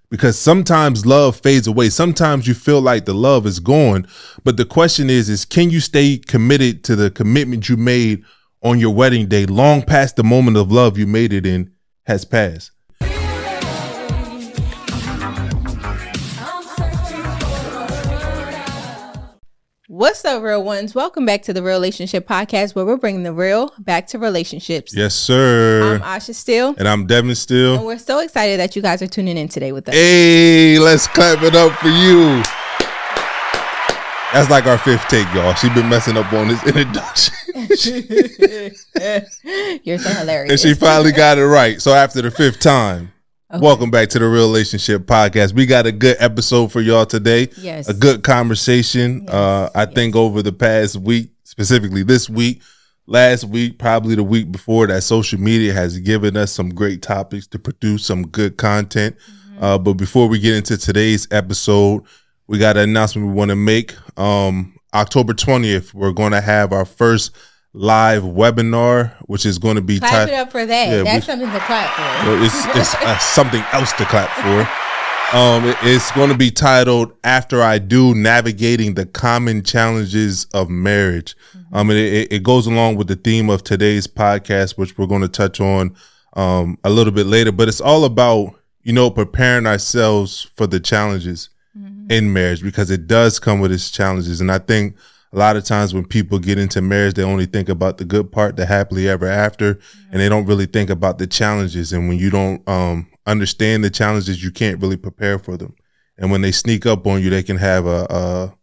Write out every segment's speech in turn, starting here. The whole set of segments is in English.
because sometimes love fades away. Sometimes you feel like the love is gone, but the question is can you stay committed to the commitment you made on your wedding day long past the moment of love you made it in has passed? What's up, real ones? Welcome back to the Real Relationship Podcast, where we're bringing the real back to relationships. Yes, sir. I'm Asha Steele. And I'm Devin Steele. And we're so excited that you guys are tuning in today with us. Hey, let's clap it up for you. That's like our fifth take, y'all. She's been messing up on this introduction. You're so hilarious. And she finally got it right. So after the fifth time, welcome back to the Real Relationship Podcast. We got a good episode for y'all today. Yes. A good conversation. Yes. I think over the past week, specifically this week, last week, probably the week before, that social media has given us some great topics to produce some good content. But before we get into today's episode, we got an announcement we want to make. October 20th, we're going to have our first live webinar, which is going to be clap it up for that. Yeah, that's something to clap for. It's something else to clap for. It's going to be titled "After I Do: Navigating the Common Challenges of Marriage." It goes along with the theme of today's podcast, which we're going to touch on a little bit later. But it's all about preparing ourselves for the challenges in marriage, because it does come with its challenges. And I think a lot of times when people get into marriage, they only think about the good part, the happily ever after, and they don't really think about the challenges. And when you don't understand the challenges, you can't really prepare for them. And when they sneak up on you, they can have a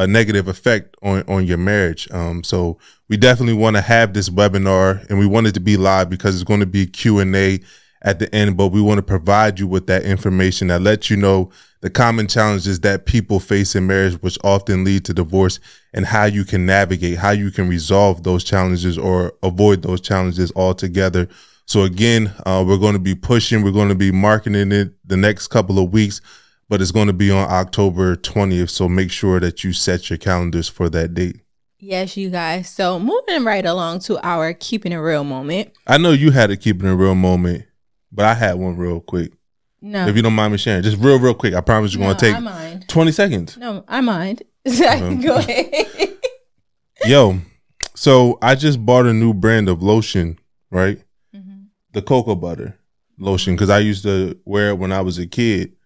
negative effect on your marriage. So we definitely want to have this webinar, and we want it to be live because it's going to be Q&A at the end, but we want to provide you with that information that lets you know the common challenges that people face in marriage, which often lead to divorce, and how you can navigate, how you can resolve those challenges or avoid those challenges altogether. So again, we're going to be pushing, we're going to be marketing it the next couple of weeks, but it's going to be on October 20th. So make sure that you set your calendars for that date. Yes, you guys. So moving right along to our Keeping It Real moment. I know you had a Keeping It Real moment, but I had one real quick. No. If you don't mind me sharing. Just real quick. I promise you're going to take 20 seconds. No, I mind. Go ahead. Yo, so I just bought a new brand of lotion, right? The cocoa butter lotion, because I used to wear it when I was a kid.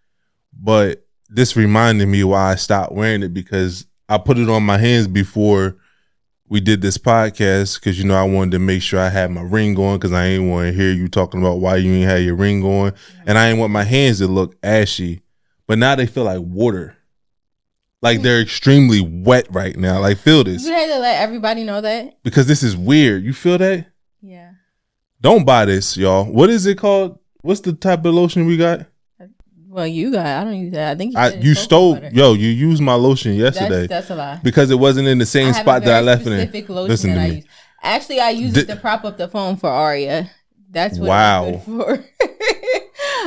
But this reminded me why I stopped wearing it, because I put it on my hands before we did this podcast, because I wanted to make sure I had my ring on, because I ain't want to hear you talking about why you ain't had your ring on, and I ain't want my hands to look ashy. But now they feel like water, like they're extremely wet right now. Like, feel this. You had to let everybody know that, because this is weird. You feel that? Yeah. Don't buy this, y'all. What is it called? What's the type of lotion we got? Well, you got. I don't use that. I think you stole. Butter. Yo, you used my lotion yesterday. That's a lie. Because it wasn't in the same spot that I left it in. Specific lotion that I use. Actually, I use it to prop up the phone for Aria. That's what it's good for.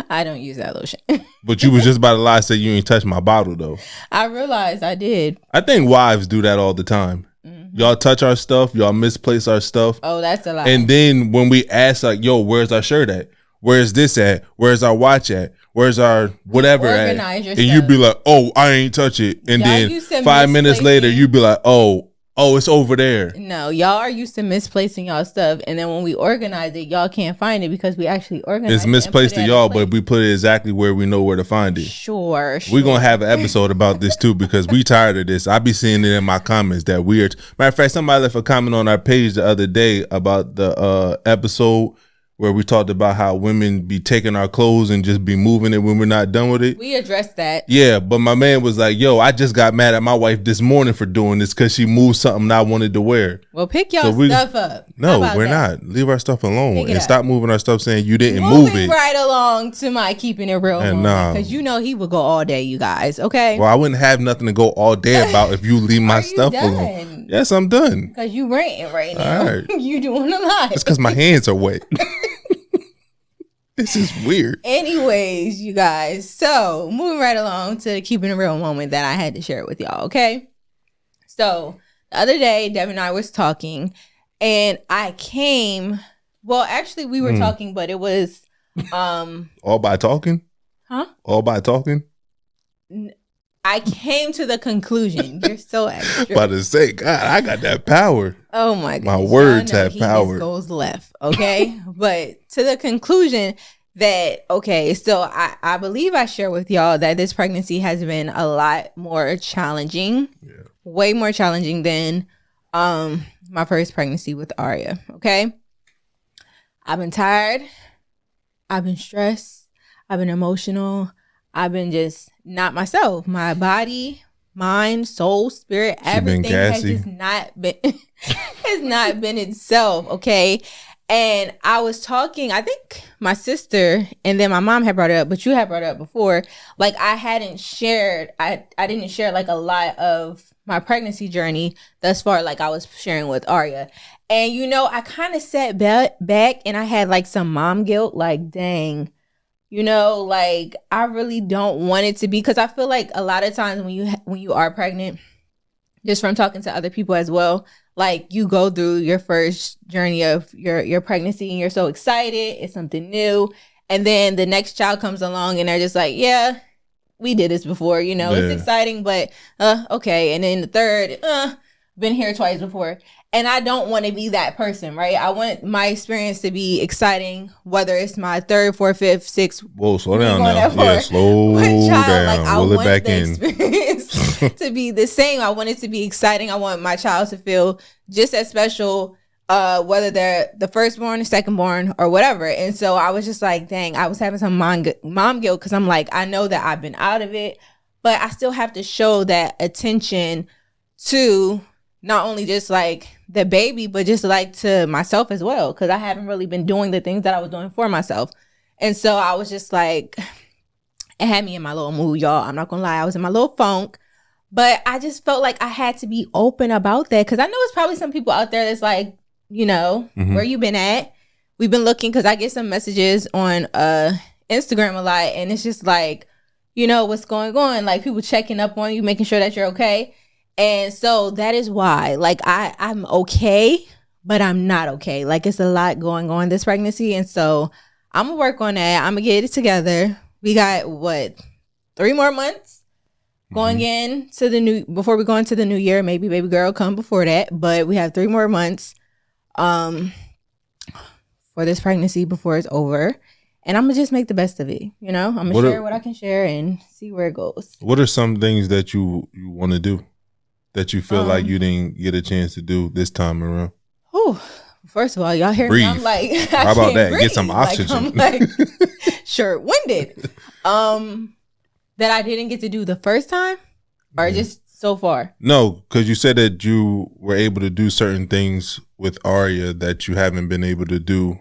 I don't use that lotion. But you was just about to lie, say you ain't touched my bottle though. I realized I did. I think wives do that all the time. Y'all touch our stuff. Y'all misplace our stuff. Oh, that's a lie. And then when we ask, like, yo, where's our shirt at? Where's this at? Where's our watch at? Where's our whatever at? And you be like, oh, I ain't touch it. And then 5 minutes later, you be like, oh, it's over there. No, y'all are used to misplacing y'all stuff. And then when we organize it, y'all can't find it because we actually organize it. It's misplaced to y'all, but we put it exactly where we know where to find it. Sure. We're going to have an episode about this too, because we tired of this. I be seeing it in my comments that weird. Matter of fact, somebody left a comment on our page the other day about the episode where we talked about how women be taking our clothes and just be moving it when we're not done with it. We addressed that. Yeah, but my man was like, yo, I just got mad at my wife this morning for doing this because she moved something I wanted to wear. Well, pick y'all stuff up. No, we're not. Leave our stuff alone and stop moving our stuff saying you didn't move it. Moving right along to my Keeping It Real moment, because he would go all day, you guys, okay? Well, I wouldn't have nothing to go all day about if you leave my stuff alone. Yes, I'm done. Because you ranting right now. All right. You doing a lot. It's because my hands are wet. This is weird. Anyways, you guys, so moving right along to the Keeping It Real moment that I had to share with y'all, okay? So the other day, Devin and I was talking, and we were talking, but it was all by talking? Huh? All by talking? I came to the conclusion. You're so extra. About to say, God, I got that power. Oh my God. My words have he power. Just goes left. Okay. But to the conclusion that, okay, so I believe I share with y'all that this pregnancy has been a lot more challenging. Yeah. Way more challenging than my first pregnancy with Arya. Okay. I've been tired. I've been stressed. I've been emotional. I've been just not myself. My body, mind, soul, spirit, everything has just not been has not been itself. Okay. And I was talking, I think my sister and then my mom had brought it up, but you had brought it up before. Like I didn't share like a lot of my pregnancy journey thus far, like I was sharing with Arya. And you know, I kind of sat back and I had like some mom guilt, like dang. You know, like I really don't want it to be, because I feel like a lot of times when you are pregnant, just from talking to other people as well, like you go through your first journey of your pregnancy and you're so excited, it's something new, and then the next child comes along and they're just like, yeah, we did this before, you know, It's exciting, but okay, and then the third, been here twice before. And I don't want to be that person, right? I want my experience to be exciting, whether it's my third, fourth, fifth, sixth. Whoa, slow down now. Yeah, slow down. Like, I want the experience to be the same. I want it to be exciting. I want my child to feel just as special, whether they're the firstborn, the secondborn, or whatever. And so I was just like, dang, I was having some mom guilt, because I'm like, I know that I've been out of it, but I still have to show that attention to not only just like the baby, but just like to myself as well, because I haven't really been doing the things that I was doing for myself. And so I was just like, it had me in my little mood, y'all. I'm not gonna lie, I was in my little funk, but I just felt like I had to be open about that, because I know it's probably some people out there that's like, you know, where you been at? We've been looking, because I get some messages on Instagram a lot, and it's just like, you know, what's going on? Like people checking up on you, making sure that you're okay. And so that is why, like, I'm okay, but I'm not okay. Like, it's a lot going on this pregnancy. And so I'm going to work on that. I'm going to get it together. We got, 3 more months going in before we go into the new year. Maybe baby girl come before that. But we have 3 more months for this pregnancy before it's over. And I'm going to just make the best of it. You know, I'm going to share what I can share and see where it goes. What are some things that you want to do that you feel like you didn't get a chance to do this time around? Oh, first of all, y'all hear breathe. Me? I'm like, how about that? Breathe. Get some oxygen. Like, I'm like short-winded. That I didn't get to do the first time, or just so far? No, because you said that you were able to do certain things with Arya that you haven't been able to do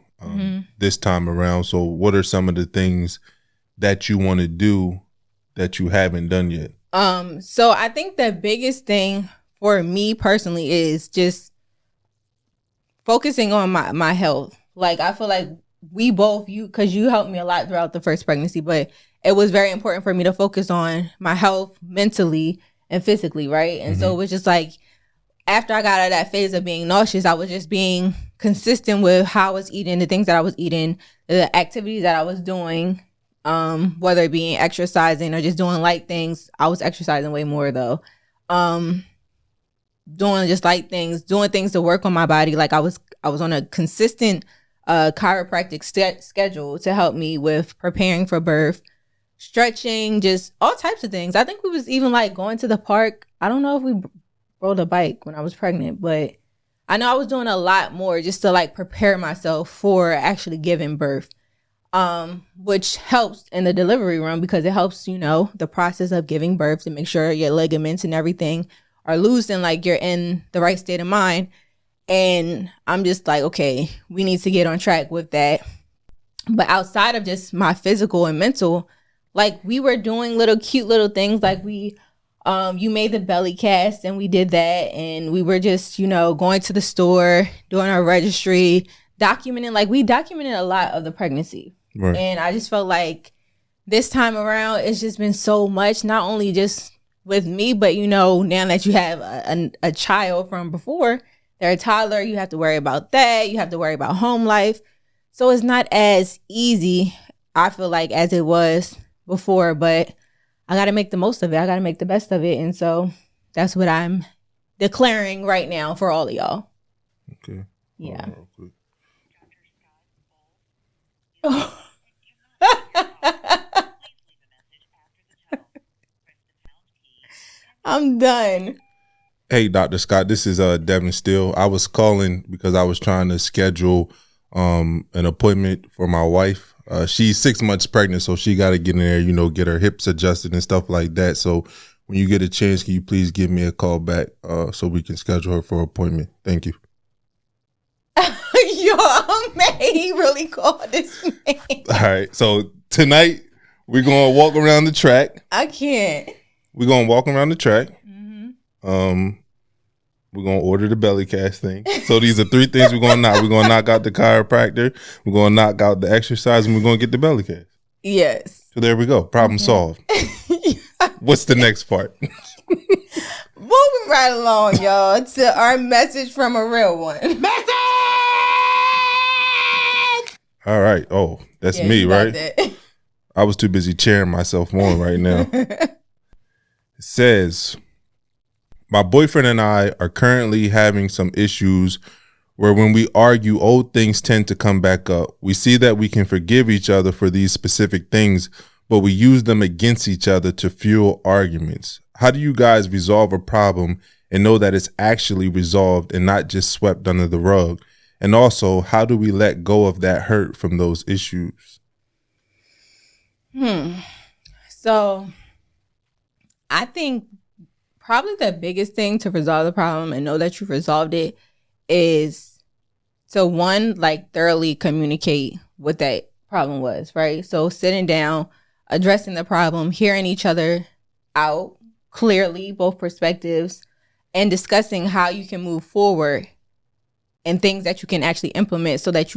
this time around. So what are some of the things that you want to do that you haven't done yet? So I think the biggest thing for me personally is just focusing on my health. Like, I feel like we both, because you helped me a lot throughout the first pregnancy, but it was very important for me to focus on my health mentally and physically, right? And so it was just like, after I got out of that phase of being nauseous, I was just being consistent with how I was eating, the things that I was eating, the activities that I was doing. Whether it being exercising or just doing light things. I was exercising way more though. Doing just light things, doing things to work on my body. Like I was on a consistent chiropractic schedule to help me with preparing for birth, stretching, just all types of things. I think we was even like going to the park. I don't know if we rode a bike when I was pregnant, but I know I was doing a lot more just to like prepare myself for actually giving birth. Which helps in the delivery room, because it helps, you know, the process of giving birth, to make sure your ligaments and everything are loose and like you're in the right state of mind. And I'm just like, okay, we need to get on track with that. But outside of just my physical and mental, like we were doing cute little things. Like you made the belly cast and we did that. And we were just, you know, going to the store, doing our registry, documenting, like we documented a lot of the pregnancy. Right. And I just felt like this time around, it's just been so much, not only just with me, but, you know, now that you have a child from before, they're a toddler, you have to worry about that. You have to worry about home life. So it's not as easy, I feel like, as it was before, but I got to make the most of it. I got to make the best of it. And so that's what I'm declaring right now for all of y'all. Okay. Yeah. I'm done. Hey, Dr. Scott, this is Devin Steele. I was calling because I was trying to schedule an appointment for my wife. She's 6 months pregnant, so she got to get in there, get her hips adjusted and stuff like that. So when you get a chance, can you please give me a call back so we can schedule her for an appointment? Thank you. Yo, man, he really called this man. All right. So tonight we're going to walk around the track. I can't. We're going to walk around the track. We're going to order the belly cast thing. So these are 3 things we're going to knock. We're going to knock out the chiropractor. We're going to knock out the exercise, and we're going to get the belly cast. Yes. So there we go. Problem solved. What's the next part? Moving right along, y'all, to our message from a real one. Message! All right. Oh, that's me, right? I was too busy cheering myself on right now. It says, my boyfriend and I are currently having some issues where when we argue, old things tend to come back up. We see that we can forgive each other for these specific things, but we use them against each other to fuel arguments. How do you guys resolve a problem and know that it's actually resolved and not just swept under the rug? And also, how do we let go of that hurt from those issues? So I think probably the biggest thing to resolve the problem and know that you resolved it is to thoroughly communicate what that problem was, right? So sitting down, addressing the problem, hearing each other out clearly, both perspectives, and discussing how you can move forward and things that you can actually implement so that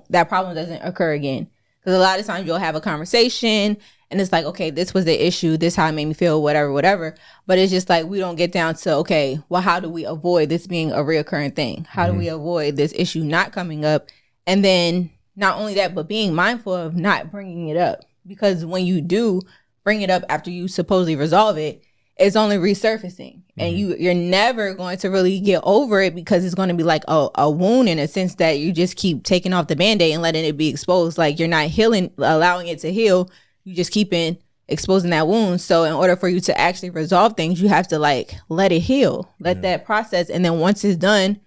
that problem doesn't occur again. Because a lot of times you'll have a conversation and it's like, okay, this was the issue. This how it made me feel, whatever. But it's just like, we don't get down to, okay, well, how do we avoid this being a reoccurring thing? How do we avoid this issue not coming up? And then not only that, but being mindful of not bringing it up. Because when you do bring it up after you supposedly resolve it, it's only resurfacing. And you're never going to really get over it because it's going to be like a wound in a sense that you just keep taking off the Band-Aid and letting it be exposed. Like you're not healing, allowing it to heal. You just keep exposing that wound. So in order for you to actually resolve things, you have to let it heal, let that process. And then once it's done,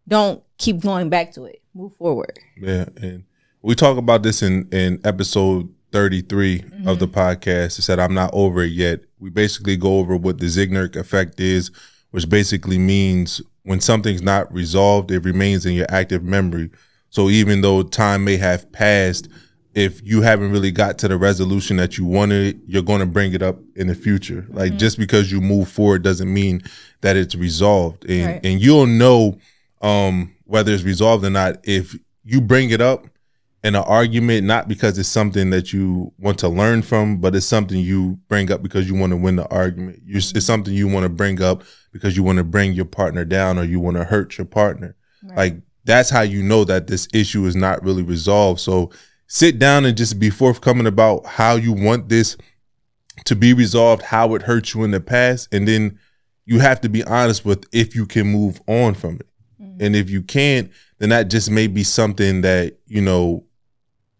don't keep going back to it. Move forward. Yeah. And we talk about this in episode 33 of the podcast. It said, I'm not over it yet. We basically go over what the Zeigarnik effect is, which basically means when something's not resolved, it remains in your active memory. So even though time may have passed, if you haven't really got to the resolution that you wanted, you're going to bring it up in the future. Like just because you move forward doesn't mean that it's resolved. And you'll know whether it's resolved or not if you bring it up in an argument, not because it's something that you want to learn from, but it's something you bring up because you want to win the argument. It's something you want to bring up because you want to bring your partner down or you want to hurt your partner. Right. Like that's how you know that this issue is not really resolved. So sit down and just be forthcoming about how you want this to be resolved, how it hurt you in the past. And then you have to be honest with if you can move on from it. And if you can't, then that just may be something that,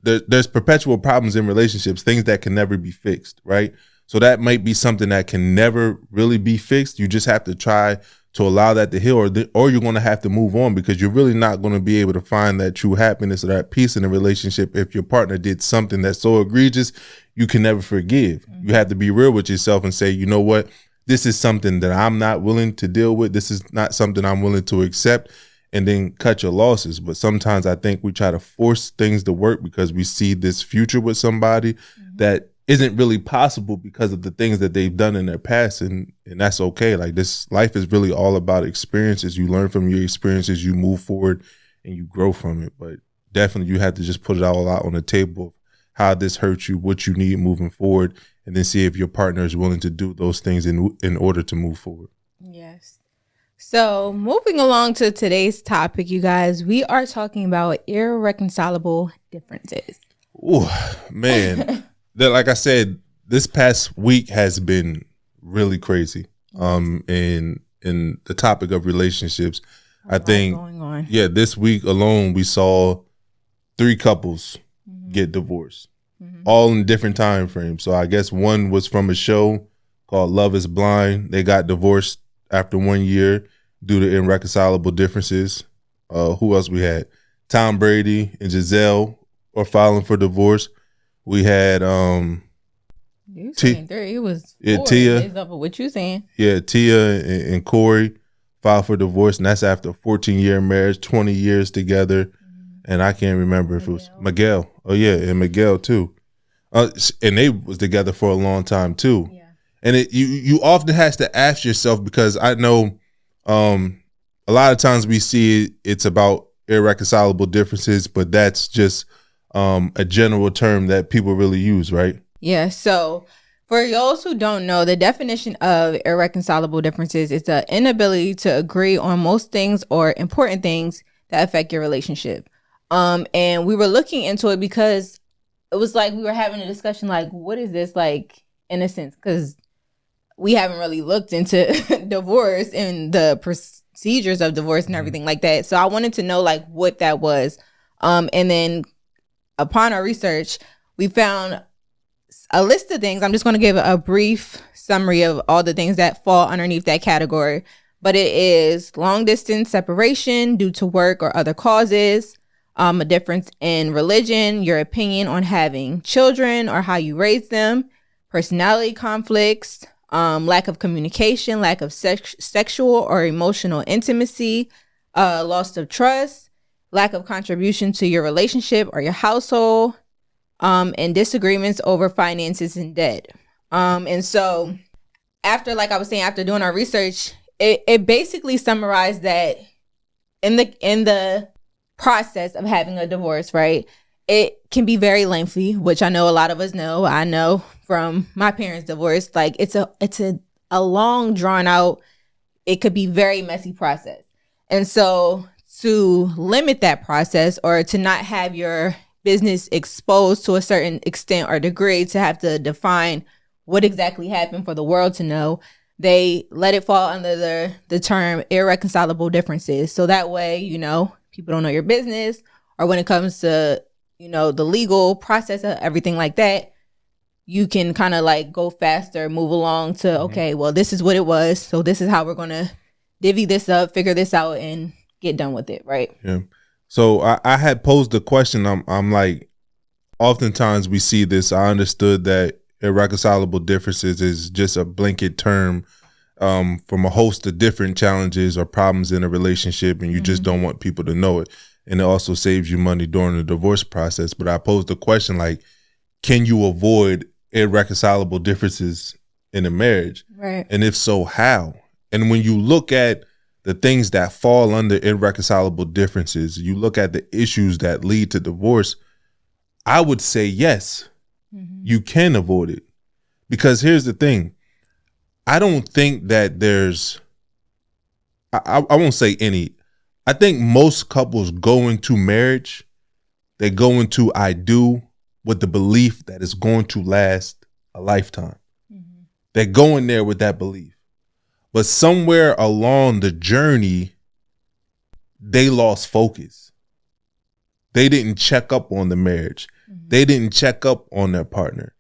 there's perpetual problems in relationships, things that can never be fixed, right? So that might be something that can never really be fixed. You just have to try to allow that to heal, or you're going to have to move on because you're really not going to be able to find that true happiness or that peace in a relationship if your partner did something that's so egregious you can never forgive. You have to be real with yourself and say, you know what? This is something that I'm not willing to deal with. This is not something I'm willing to accept. And then cut your losses. But sometimes I think we try to force things to work because we see this future with somebody that isn't really possible because of the things that they've done in their past. And that's okay. Like this life is really all about experiences. You learn from your experiences, you move forward and you grow from it. But definitely you have to just put it all out on the table of how this hurts you, what you need moving forward, and then see if your partner is willing to do those things in order to move forward. Yes. So moving along to today's topic, you guys, we are talking about irreconcilable differences. Oh, man. Like I said, this past week has been really crazy. In the topic of relationships, I think going on. this week alone we saw 3 couples get divorced, all in different time frames. So I guess one was from a show called Love Is Blind. They got divorced after 1 year due to irreconcilable differences. Who else we had? Tom Brady and Giselle are filing for divorce. We had you saying 3? It was 4 Tia. based off of what you saying. Yeah, Tia and Corey filed for divorce, and that's after a 14-year marriage, 20 years together. And I can't remember if it was Miguel. Oh yeah, and Miguel too. And they was together for a long time too. Yeah. And you often has to ask yourself, because I know a lot of times we see it's about irreconcilable differences, but that's just a general term that people really use, right? Yeah. So for those who don't know, the definition of irreconcilable differences is the inability to agree on most things or important things that affect your relationship. And we were looking into it because it was like we were having a discussion, like, what is this, like, in a sense? Because we haven't really looked into divorce and the procedures of divorce and everything like that. So I wanted to know, like, what that was. And then upon our research, we found a list of things. I'm just going to give a brief summary of all the things that fall underneath that category. But it is long distance separation due to work or other causes, a difference in religion, your opinion on having children or how you raise them, personality conflicts, lack of communication, lack of sexual or emotional intimacy, loss of trust, lack of contribution to your relationship or your household, and disagreements over finances and debt. And so after, like I was saying, after doing our research, it basically summarized that in the process of having a divorce, right, it can be very lengthy, which I know a lot of us know. I know from my parents' divorce, like it's a long, drawn out, it could be very messy process. And so to limit that process, or to not have your business exposed to a certain extent or degree, to have to define what exactly happened for the world to know, they let it fall under the term irreconcilable differences. So that way, people don't know your business, or when it comes to, the legal process of everything like that, you can kind of like go faster, move along to, okay, well, this is what it was. So this is how we're going to divvy this up, figure this out, and get done with it, right? Yeah. So I had posed the question. I'm like, oftentimes we see this. I understood that irreconcilable differences is just a blanket term from a host of different challenges or problems in a relationship, and you just don't want people to know it. And it also saves you money during the divorce process. But I posed the question, like, can you avoid irreconcilable differences in a marriage? Right. And if so, how? And when you look at the things that fall under irreconcilable differences, you look at the issues that lead to divorce, I would say yes, you can avoid it. Because here's the thing. I don't think that there's, I won't say any, I think most couples go into marriage, they go into I do with the belief that it's going to last a lifetime. They're going there with that belief. But somewhere along the journey, they lost focus. They didn't check up on the marriage. They didn't check up on their partner.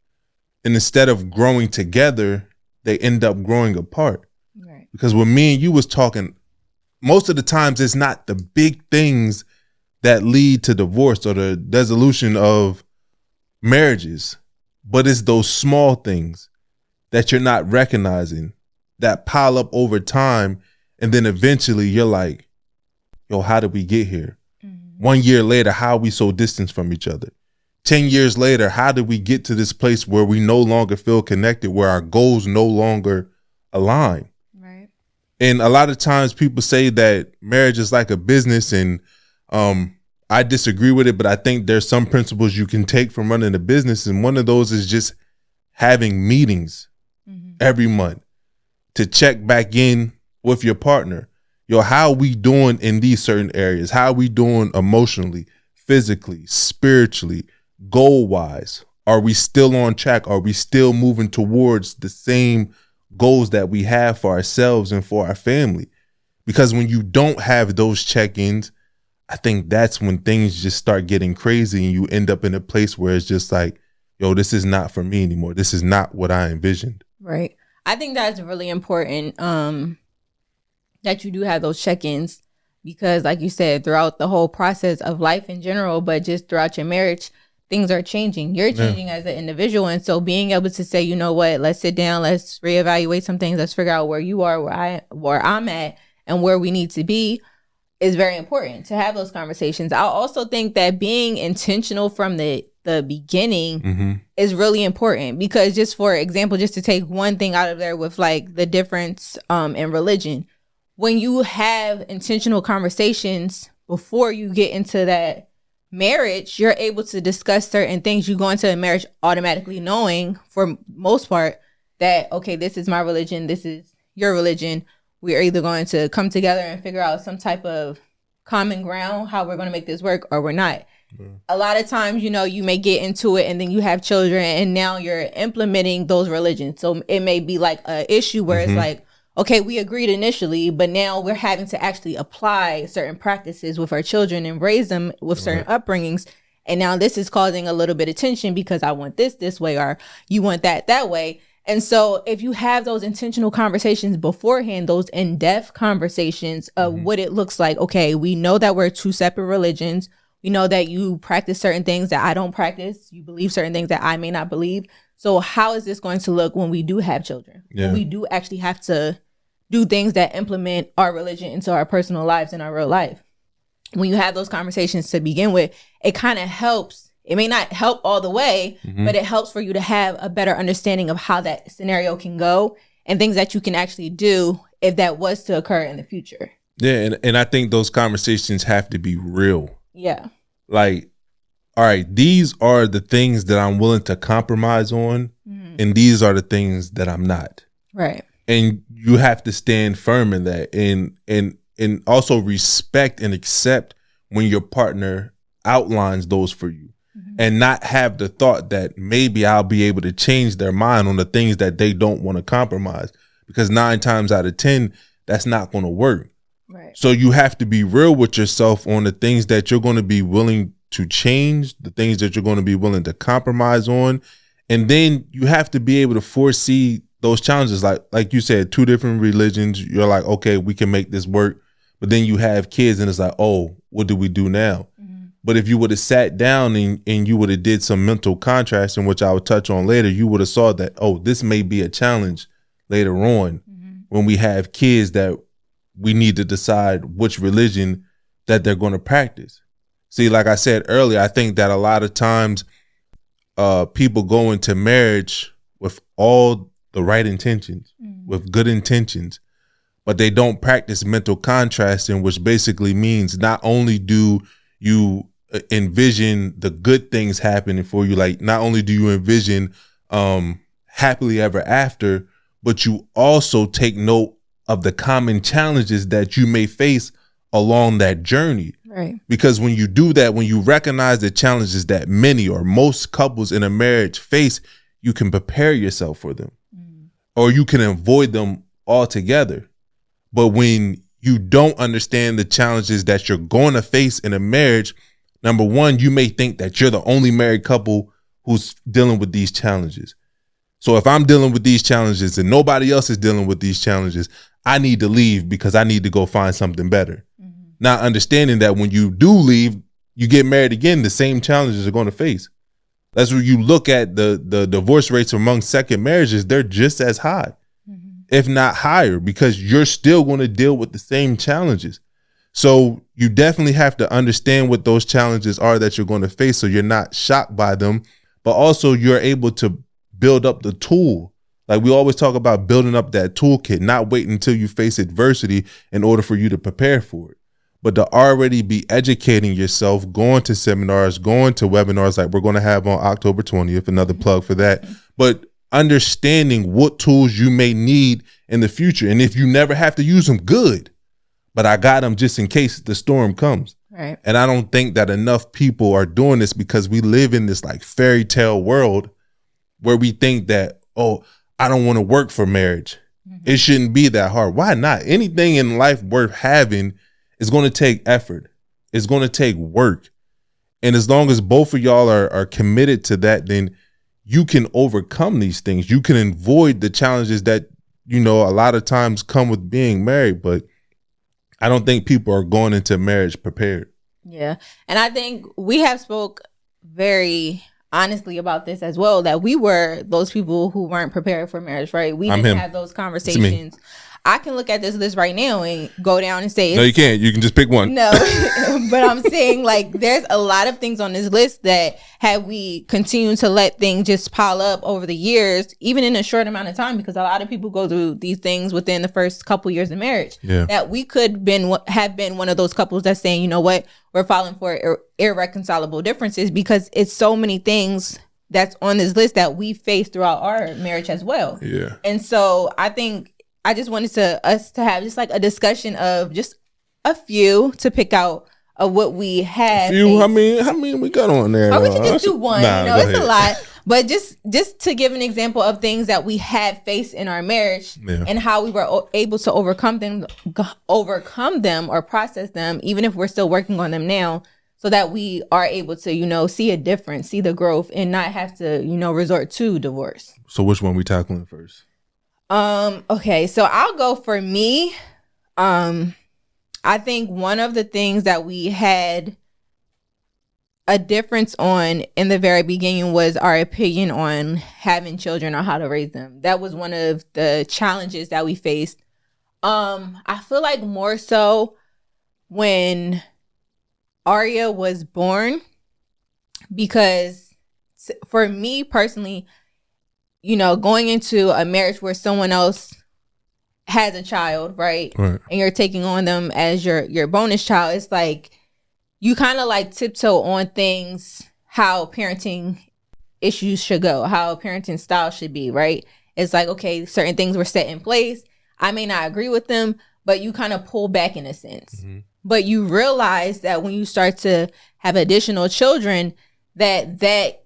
And instead of growing together, they end up growing apart. Right. Because when me and you was talking, most of the times it's not the big things that lead to divorce or the dissolution of marriages, but it's those small things that you're not recognizing that pile up over time. And then eventually you're like, yo, how did we get here? 1 year later, how are we so distant from each other? 10 years later, how did we get to this place where we no longer feel connected, where our goals no longer align? Right. And a lot of times people say that marriage is like a business, and I disagree with it, but I think there's some principles you can take from running a business. And one of those is just having meetings every month to check back in with your partner. Yo, how are we doing in these certain areas? How are we doing emotionally, physically, spiritually, goal-wise, Are we still on track? Are we still moving towards the same goals that we have for ourselves and for our family? Because when you don't have those check-ins, I think that's when things just start getting crazy and you end up in a place where it's just like, yo, this is not for me anymore. This is not what I envisioned. Right. I think that's really important that you do have those check-ins because, like you said, throughout the whole process of life in general, but just throughout your marriage, things are changing. You're changing as an individual. And so being able to say, you know what, let's sit down, let's reevaluate some things, let's figure out where you are, where I'm at, and where we need to be is very important to have those conversations. I also think that being intentional from the beginning is really important because just for example, just to take one thing out of there with like the difference in religion, when you have intentional conversations before you get into that marriage, you're able to discuss certain things. You go into a marriage automatically knowing for most part that, okay, this is my religion, this is your religion. We are either going to come together and figure out some type of common ground, how we're going to make this work, or we're not. A lot of times, you know, you may get into it and then you have children and now you're implementing those religions. So it may be like an issue where it's like, okay, we agreed initially, but now we're having to actually apply certain practices with our children and raise them with certain upbringings. And now this is causing a little bit of tension because I want this way, or you want that way. And so if you have those intentional conversations beforehand, those in-depth conversations of what it looks like, okay, we know that we're two separate religions. We know that you practice certain things that I don't practice. You believe certain things that I may not believe. So how is this going to look when we do have children? Yeah. When we do actually have to do things that implement our religion into our personal lives and our real life. When you have those conversations to begin with, it kind of helps. It may not help all the way, but it helps for you to have a better understanding of how that scenario can go and things that you can actually do if that was to occur in the future. Yeah, and I think those conversations have to be real. Yeah. Like, all right, these are the things that I'm willing to compromise on, and these are the things that I'm not. Right. And you have to stand firm in that and also respect and accept when your partner outlines those for you. And not have the thought that maybe I'll be able to change their mind on the things that they don't want to compromise, because 9 times out of 10, that's not going to work. Right. So you have to be real with yourself on the things that you're going to be willing to change, the things that you're going to be willing to compromise on. And then you have to be able to foresee those challenges. Like you said, 2 different religions. You're like, okay, we can make this work. But then you have kids and it's like, oh, what do we do now? But if you would have sat down and you would have did some mental contrasting, which I would touch on later, you would have saw that, oh, this may be a challenge later on when we have kids that we need to decide which religion that they're going to practice. See, like I said earlier, I think that a lot of times people go into marriage with all the right intentions, with good intentions, but they don't practice mental contrasting, which basically means not only do you envision the good things happening for you, like not only do you envision happily ever after, but you also take note of the common challenges that you may face along that journey. Right. Because when you do that, when you recognize the challenges that many or most couples in a marriage face, you can prepare yourself for them, or you can avoid them altogether. But when you don't understand the challenges that you're going to face in a marriage, number one, you may think that you're the only married couple who's dealing with these challenges. So if I'm dealing with these challenges and nobody else is dealing with these challenges, I need to leave because I need to go find something better. Not understanding that when you do leave, you get married again, the same challenges are going to face. That's where you look at the divorce rates among second marriages, they're just as high, if not higher, because you're still going to deal with the same challenges. So you definitely have to understand what those challenges are that you're going to face, so you're not shocked by them, but also you're able to build up the tool. Like we always talk about building up that toolkit, not waiting until you face adversity in order for you to prepare for it, but to already be educating yourself, going to seminars, going to webinars like we're going to have on October 20th, another plug for that, but understanding what tools you may need in the future. And if you never have to use them, good. But I got them just in case the storm comes. Right. And I don't think that enough people are doing this because we live in this like fairy tale world where we think that, oh, I don't want to work for marriage. It shouldn't be that hard. Why not? Anything in life worth having is going to take effort. It's going to take work. And as long as both of y'all are committed to that, then you can overcome these things. You can avoid the challenges that, a lot of times come with being married. But I don't think people are going into marriage prepared. Yeah. And I think we have spoke very honestly about this as well, that we were those people who weren't prepared for marriage, right? We didn't have those conversations. I can look at this list right now and go down and say, no, you can't. You can just pick one. No, but I'm saying like there's a lot of things on this list that had we continued to let things just pile up over the years, even in a short amount of time, because a lot of people go through these things within the first couple years of marriage, that we could have been one of those couples that's saying, you know what, we're filing for irreconcilable differences, because it's so many things that's on this list that we face throughout our marriage as well. Yeah. And so I think I just wanted us to have just like a discussion of just a few to pick out of what we have. A few? How many we got on there? Or we can just do one. Nah, it's a lot. But just to give an example of things that we had faced in our marriage and how we were able to overcome them or process them, even if we're still working on them now, so that we are able to, see a difference, see the growth, and not have to, resort to divorce. So which one we tackling first? Okay, so I'll go for me. I think one of the things that we had a difference on in the very beginning was our opinion on having children or how to raise them. That was one of the challenges that we faced. I feel like more so when Arya was born, because for me personally, going into a marriage where someone else has a child, right? And you're taking on them as your bonus child, it's like you kind of like tiptoe on things, how parenting issues should go, how parenting style should be, right? It's like, okay, certain things were set in place. I may not agree with them, but you kind of pull back in a sense. But you realize that when you start to have additional children, that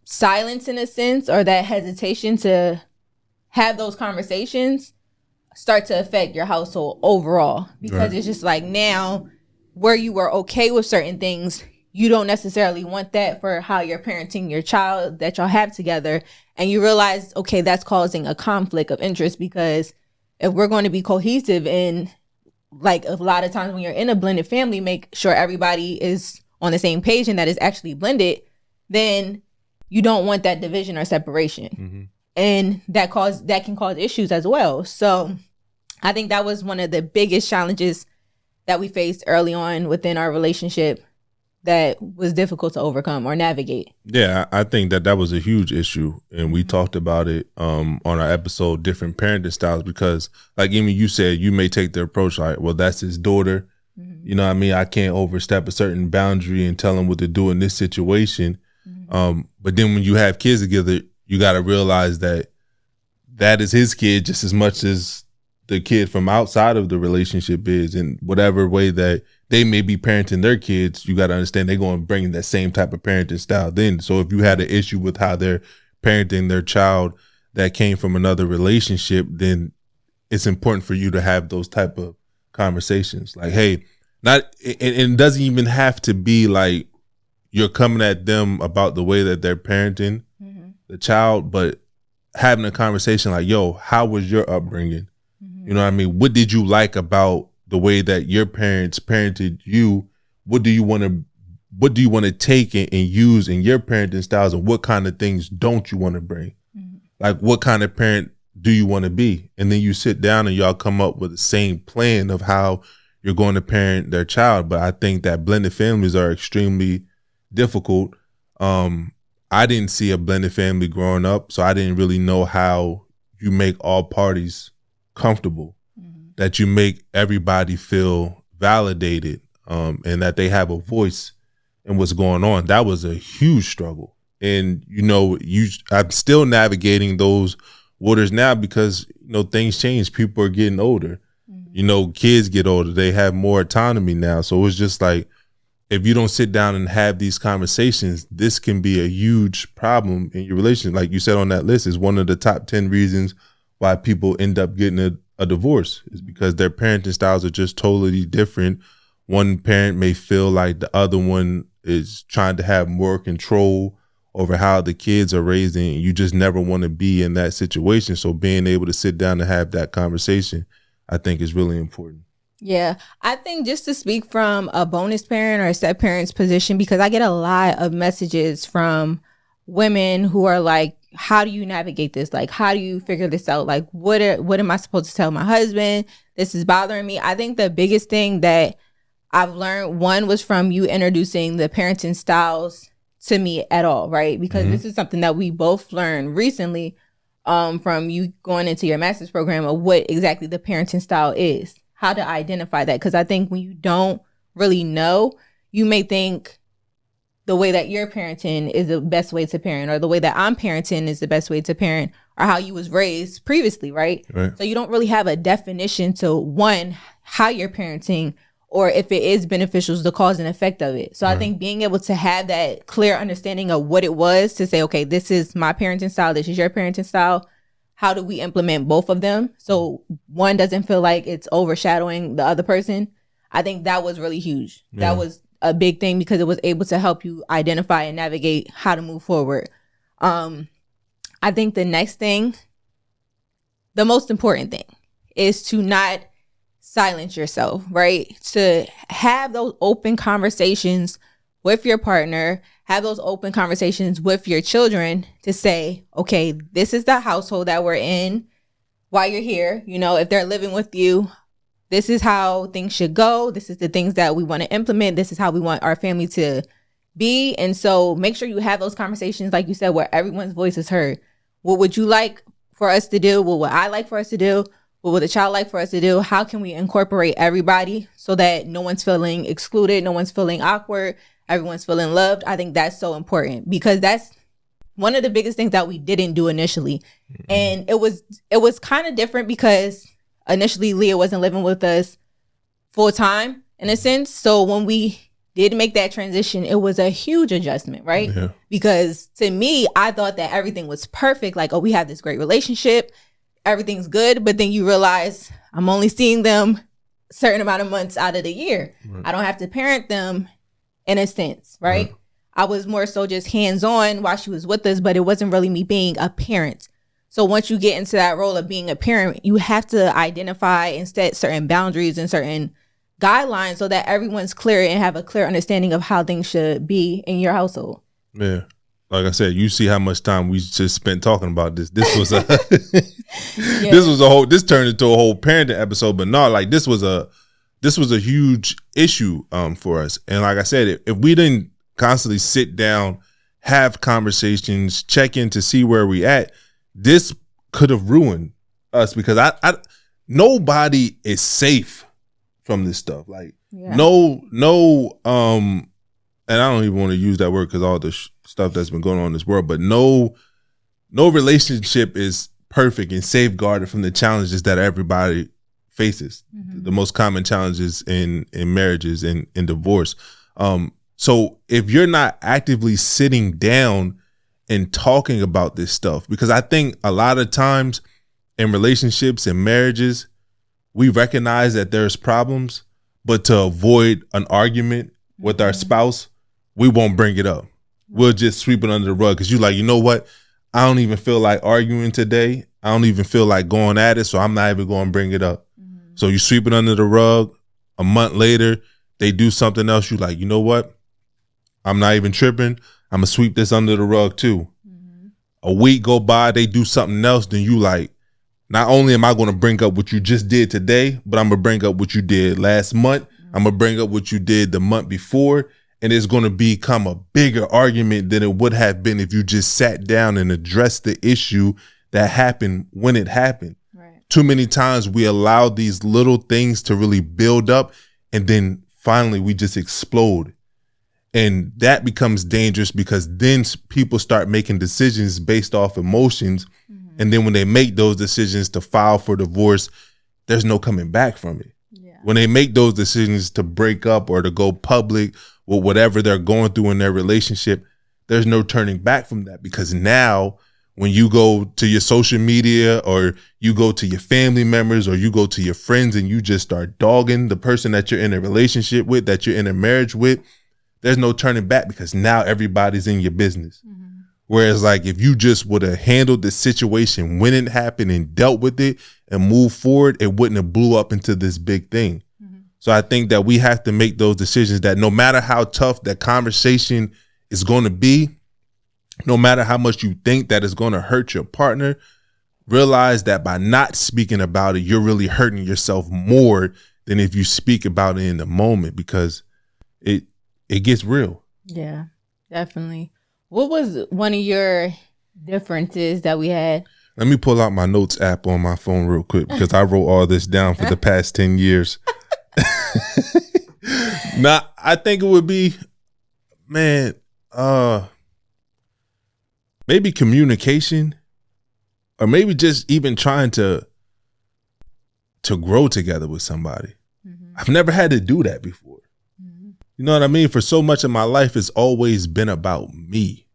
silence in a sense, or that hesitation to have those conversations, start to affect your household overall, because it's just like now where you were okay with certain things, you don't necessarily want that for how you're parenting your child that y'all have together. And you realize, okay, that's causing a conflict of interest, because if we're going to be cohesive, and like a lot of times when you're in a blended family, make sure everybody is on the same page and that is actually blended, then you don't want that division or separation. And that can cause issues as well. So I think that was one of the biggest challenges that we faced early on within our relationship that was difficult to overcome or navigate. Yeah, I think that was a huge issue. And we talked about it on our episode, Different Parenting Styles, because like even you said, you may take the approach like, well, that's his daughter. You know what I mean? I can't overstep a certain boundary and tell him what to do in this situation. But then when you have kids together, you got to realize that is his kid just as much as the kid from outside of the relationship is. In whatever way that they may be parenting their kids, you got to understand they're going to bring that same type of parenting style then. So if you had an issue with how they're parenting their child that came from another relationship, then it's important for you to have those type of conversations. Like, hey, it doesn't even have to be like you're coming at them about the way that they're parenting the child, but having a conversation like, yo, how was your upbringing? You know what I mean? What did you like about the way that your parents parented you? What do you want to take and use in your parenting styles, and what kind of things don't you want to bring? Like, what kind of parent do you want to be? And then you sit down and y'all come up with the same plan of how you're going to parent their child. But I think that blended families are extremely difficult. I didn't see a blended family growing up, so I didn't really know how you make all parties comfortable, that you make everybody feel validated, and that they have a voice in what's going on. That was a huge struggle. And, I'm still navigating those waters now because, things change. People are getting older. Kids get older. They have more autonomy now. So it's just like if you don't sit down and have these conversations, this can be a huge problem in your relationship. Like you said on that list, is one of the top 10 reasons why people end up getting a divorce, is because their parenting styles are just totally different. One parent may feel like the other one is trying to have more control over how the kids are raised, and you just never want to be in that situation. So being able to sit down and have that conversation, I think, is really important. Yeah, I think just to speak from a bonus parent or a step parent's position, because I get a lot of messages from women who are like, how do you navigate this? Like, how do you figure this out? Like, what am I supposed to tell my husband? This is bothering me. I think the biggest thing that I've learned, one, was from you introducing the parenting styles to me at all, right? Because this is something that we both learned recently from you going into your master's program of what exactly the parenting style is, how to identify that. Because I think when you don't really know, you may think the way that you're parenting is the best way to parent, or the way that I'm parenting is the best way to parent, or how you was raised previously, right? So you don't really have a definition to, one, how you're parenting, or if it is beneficial, the cause and effect of it. So I think being able to have that clear understanding of what it was to say, okay, this is my parenting style, this is your parenting style. How do we implement both of them so one doesn't feel like it's overshadowing the other person? I think that was really huge. That was a big thing, because it was able to help you identify and navigate how to move forward. I think the next thing, the most important thing, is to not silence yourself, right? To have those open conversations with your partner, have those open conversations with your children to say, okay, this is the household that we're in while you're here. You know, if they're living with you, this is how things should go. This is the things that we want to implement. This is how we want our family to be. And so make sure you have those conversations, like you said, where everyone's voice is heard. What would you like for us to do? What would I like for us to do? What would the child like for us to do? How can we incorporate everybody so that no one's feeling excluded, no one's feeling awkward, everyone's feeling loved? I think that's so important, because that's one of the biggest things that we didn't do initially. And it was kind of different, because initially Leah wasn't living with us full time in a sense. So when we did make that transition, it was a huge adjustment, right? Because to me, I thought that everything was perfect. Like, oh, we have this great relationship, everything's good. But then you realize I'm only seeing them a certain amount of months out of the year. I don't have to parent them in a sense, right? I was more so just hands-on while she was with us, but it wasn't really me being a parent. So once you get into that role of being a parent, you have to identify and set certain boundaries and certain guidelines so that everyone's clear and have a clear understanding of how things should be in your household. Yeah. Like I said, you see how much time we just spent talking about this. This was a this turned into a whole parenting episode, but no, like this was a huge issue for us. And like I said, if we didn't constantly sit down, have conversations, check in to see where we at, this could have ruined us, because I nobody is safe from this stuff. Like no, and I don't even want to use that word because all the stuff that's been going on in this world, but no relationship is perfect and safeguarded from the challenges that everybody faces. The most common challenges in marriages and in divorce. So if you're not actively sitting down and talking about this stuff, because I think a lot of times in relationships and marriages, we recognize that there's problems, but to avoid an argument with our spouse, we won't bring it up. We'll just sweep it under the rug, because you're like, you know what? I don't even feel like arguing today. I don't even feel like going at it, so I'm not even going to bring it up. So you sweep it under the rug. A month later, they do something else. You're like, you know what? I'm not even tripping. I'm going to sweep this under the rug too. A week go by, they do something else. Then you like, not only am I going to bring up what you just did today, but I'm going to bring up what you did last month. I'm going to bring up what you did the month before. And it's going to become a bigger argument than it would have been if you just sat down and addressed the issue that happened when it happened. Too many times we allow these little things to really build up, and then finally we just explode. And that becomes dangerous, because then people start making decisions based off emotions. And then when they make those decisions to file for divorce, there's no coming back from it. When they make those decisions to break up or to go public with whatever they're going through in their relationship, there's no turning back from that, because now when you go to your social media or you go to your family members or you go to your friends and you just start dogging the person that you're in a relationship with, that you're in a marriage with, there's no turning back, because now everybody's in your business. Whereas like if you just would have handled the situation when it happened and dealt with it and moved forward, it wouldn't have blew up into this big thing. So I think that we have to make those decisions, that no matter how tough that conversation is going to be, no matter how much you think that it's going to hurt your partner, realize that by not speaking about it, you're really hurting yourself more than if you speak about it in the moment, because it gets real. Yeah, definitely. What was one of your differences that we had? Let me pull out my notes app on my phone real quick, because I wrote all this down for the past 10 years. Now, I think it would be, man, maybe communication, or maybe just even trying to grow together with somebody. I've never had to do that before. You know what I mean? For so much of my life, it's always been about me,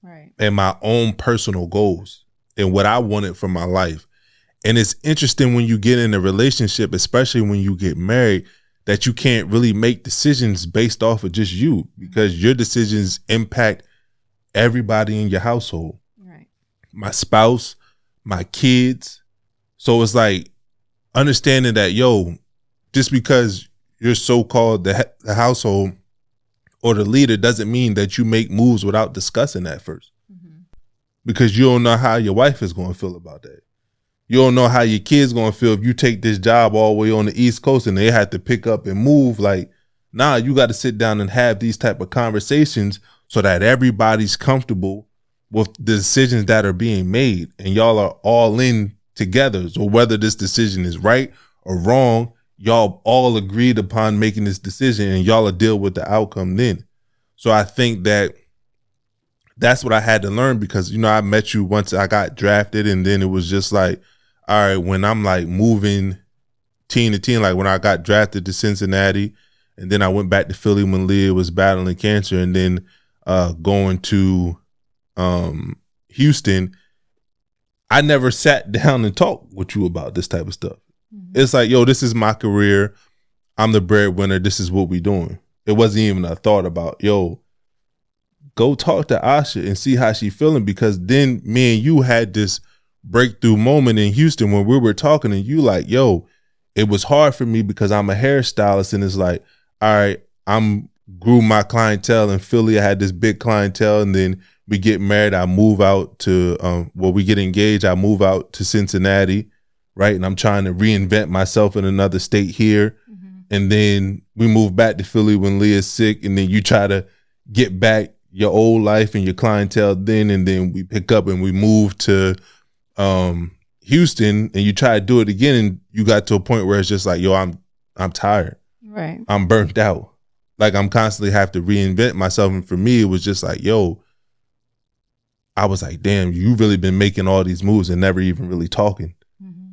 right, and my own personal goals and what I wanted from my life. And it's interesting when you get in a relationship, especially when you get married, that you can't really make decisions based off of just you, because your decisions impact everybody in your household. Right. My spouse, my kids. So it's like understanding that, just because you're so-called the household or the leader doesn't mean that you make moves without discussing that first. Because you don't know how your wife is going to feel about that. You don't know how your kids going to feel if you take this job all the way on the East Coast and they have to pick up and move. Like, nah, you got to sit down and have these type of conversations so that everybody's comfortable with the decisions that are being made, and y'all are all in together. So whether this decision is right or wrong, y'all all agreed upon making this decision, and y'all will deal with the outcome then. So I think that that's what I had to learn, because, I met you once I got drafted, and then it was just like, all right, when I'm like moving team to team, like when I got drafted to Cincinnati, and then I went back to Philly when Leah was battling cancer, and then going to Houston, I never sat down and talked with you about this type of stuff. It's like, this is my career. I'm the breadwinner. This is what we doing. It wasn't even a thought about, go talk to Asha and see how she feeling, because then me and you had this breakthrough moment in Houston when we were talking, and you like, it was hard for me because I'm a hairstylist, and it's like, all right, grew my clientele in Philly. I had this big clientele, and then we get married. I move out to, we get engaged. I move out to Cincinnati, right? And I'm trying to reinvent myself in another state here. And then we move back to Philly when Leah's sick, and then you try to get back your old life and your clientele then, and then we pick up and we move to Houston, and you try to do it again, and you got to a point where it's just like, I'm tired. Right. I'm burnt out. Like, I'm constantly have to reinvent myself. And for me, it was just like, I was like, damn, you really been making all these moves and never even really talking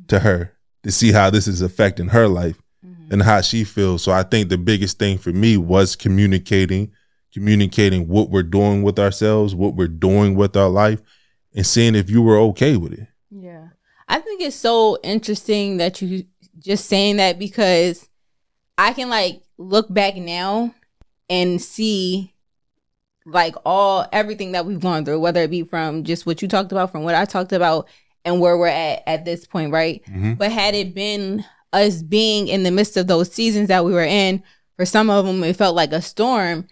to her to see how this is affecting her life and how she feels. So I think the biggest thing for me was communicating what we're doing with ourselves, what we're doing with our life, and seeing if you were okay with it. Yeah. I think it's so interesting that you just saying that, because I can like look back now and see like everything that we've gone through, whether it be from just what you talked about, from what I talked about, and where we're at this point, right? But had it been us being in the midst of those seasons that we were in, for some of them it felt like a storm.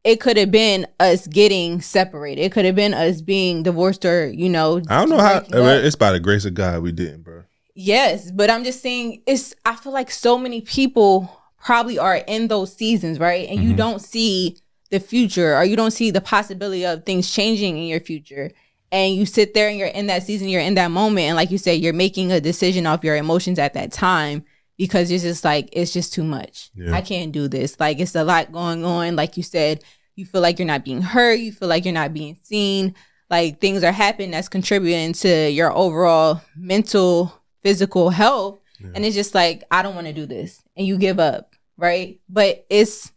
It could have been us getting separated. It could have been us being divorced, or, I don't know how. It's by the grace of God we didn't, bro. Yes, but I'm just saying, I feel like so many people probably are in those seasons, right? And you don't see the future, or you don't see the possibility of things changing in your future. And you sit there and you're in that season, you're in that moment. And like you said, you're making a decision off your emotions at that time, because it's just like, it's just too much. Yeah. I can't do this. Like, it's a lot going on. Like you said, you feel like you're not being heard. You feel like you're not being seen. Like, things are happening that's contributing to your overall mental, physical health. and it's just like, I don't want to do this, and you give up, right? But it's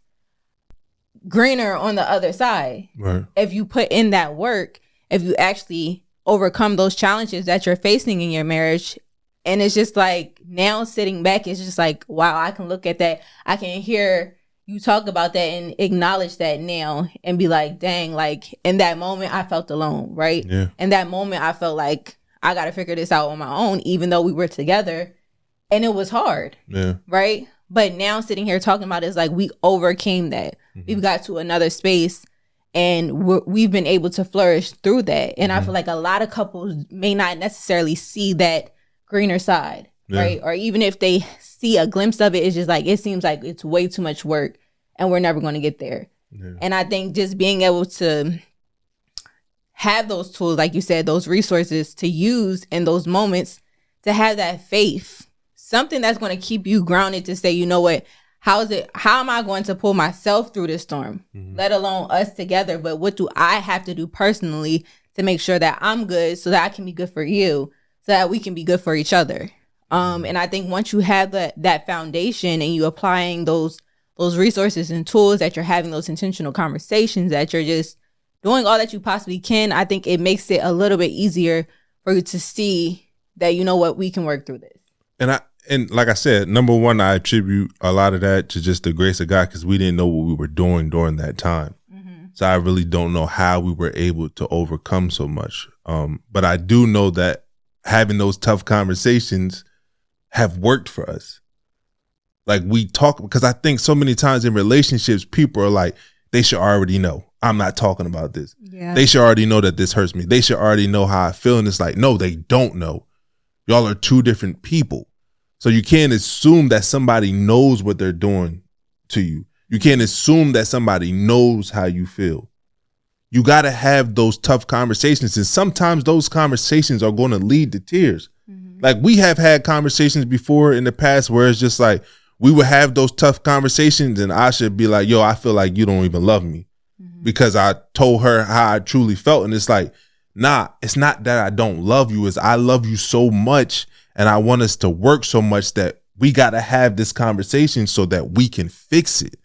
greener on the other side. Right. If you put in that work, if you actually overcome those challenges that you're facing in your marriage. And it's just like, now sitting back, it's just like, wow, I can look at that. I can hear you talk about that and acknowledge that now and be like, dang, like in that moment I felt alone, right? Yeah. In that moment I felt like I got to figure this out on my own, even though we were together, and it was hard. Yeah. Right. But now sitting here talking about it, it's like we overcame that. We've got to another space, and we've been able to flourish through that. And I feel like a lot of couples may not necessarily see that greener side, right? Or even if they see a glimpse of it, it's just like, it seems like it's way too much work and we're never going to get there. And I think just being able to have those tools, like you said, those resources to use in those moments, to have that faith, something that's going to keep you grounded to say, you know what, how am I going to pull myself through this storm, let alone us together? But what do I have to do personally to make sure that I'm good so that I can be good for you, so that we can be good for each other? And I think once you have that foundation and you applying those resources and tools, that you're having those intentional conversations, that you're just doing all that you possibly can, I think it makes it a little bit easier for you to see that, you know what, we can work through this. And like I said, number one, I attribute a lot of that to just the grace of God, because we didn't know what we were doing during that time. So I really don't know how we were able to overcome so much. But I do know that having those tough conversations have worked for us. Like, we talk, because I think so many times in relationships, people are like, they should already know. I'm not talking about this. Yeah. They should already know that this hurts me. They should already know how I feel. And it's like, no, they don't know. Y'all are two different people. So you can't assume that somebody knows what they're doing to you. You can't assume that somebody knows how you feel. You got to have those tough conversations. And sometimes those conversations are going to lead to tears. Like, we have had conversations before in the past where it's just like, we would have those tough conversations and I should be like, yo, I feel like you don't even love me because I told her how I truly felt. And it's like, nah, it's not that I don't love you. It's I love you so much and I want us to work so much that we got to have this conversation so that we can fix it.